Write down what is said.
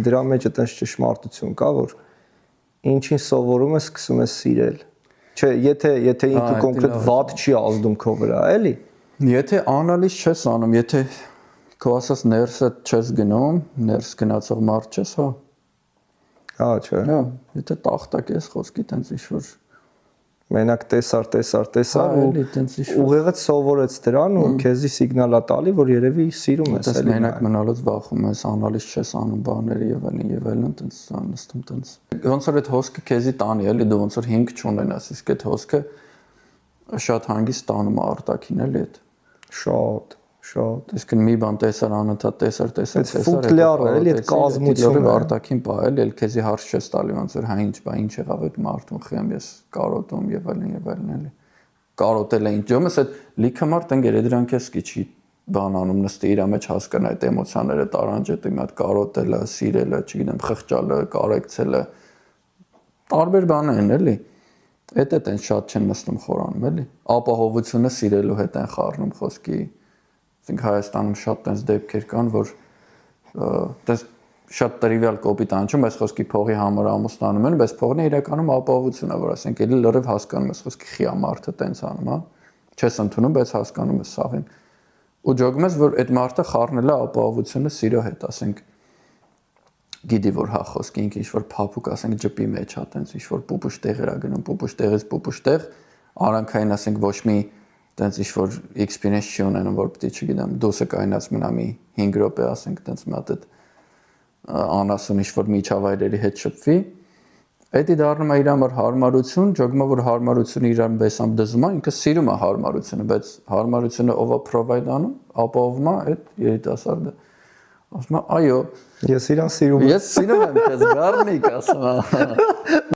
Դրա մեջ այտենց ճշմարտություն կա, որ ինչին սովորում ես, սկսում ես սիրել։ Չէ, եթե ինքը կոնկրետ վատ չի ազդում քո վրա, էլի։ Եթե անալիզ չես անում, եթե քո ասած ներսը չես գնում, ներս գնացող մարդ չես, հա։ Հա, չէ։ Հա, եթե տախտակ ես խոսքի տենց ինչ-որ մենակ տեսար ու ուղեղդ սովորեց դրան ու քեզի սիգնալ է տալի, որ երևի սիրում ես, էլի։ Մենակ մնալուց վախում ես, անալիզ չես անում բաների եւ այլն, տենց նստում տենց։ Ոնց որ այդ հոսքը քեզի տանի, էլի, դու ոնց որ հիմք չունենաս, իսկ այդ հոսքը շատ հանգիստ տանում է արտաքին, էլի այդ։ Շատ։ Իսկ մի բան տեսար անընդհատ տեսար, ֆուտլյարը, էլի, այդ կազմությունը արտաքին պա, էլի, քեզի հարց չես տալի, ոնց որ հա ինչ եղավ այդ մարդուն, խեմ ես կարոտում եւ այլն, էլի։ Կարոտել է ինչ ջոմս այդ լիքը մարդ ընկեր դրանք է սկիչի բան անում, նստի իր մեջ հասկանա այդ էմոցիաները տարանջը, դու մի հատ կարոտելը, սիրելը, չգիտեմ, խղճալը, կարեկցելը, տարբեր բաներ են, էլի։ Այդ տենց շատ չեն նստում խորանում, էլի։ Ապահովությունը սիրելու հետ են խառնում խոսքի։ Ասենք Հայաստանում շատ տենց դեպքեր կան, որ տես շատ տրիվիալ կոպիտ անջում, այս խոսքի փողի համար ամուսնանում են, բայց փողն է իրականում ապահովություն է, որ ասենք էլի լրիվ հասկանում ես խոսքի խիա մարդը տենց անում, հա։ Չես ընդունում, բայց հասկանում ես սաղին։ Ու ջոգում ես, որ այդ մարդը խառնել է ապահովությունը սիրո հետ, ասենք գիտի որ հա խոսքի ինքը ինչ-որ փափուկ, ասենք ջպի մեջ հա տենց ինչ-որ պուպուշ տեղեր ա գնում, պուպուշ տեղից պուպուշ տեղ, արանքային ասենք ոչ մի տենց ինչ-որ experience չի ունենում, որ պիտի չգիտեմ, դուսը կայնած մնա մի 5 րոպե, ասենք տենց մի հատ այդ անասուն ինչ-որ միջավայրերի հետ շփվի, դա դառնում է իր համար հարմարություն, ջոգում է որ հարմարությունը իրան բեսամ դզում է, ինքը սիրում է հարմարությունը, բայց հարմարությունը ով է provide անում, ապահովում է այդ երիտասարդը։ Ասում է, այո, ես իրան սիրում եմ։ Ես սիրում եմ քեզ, գառնիկ, ասում է։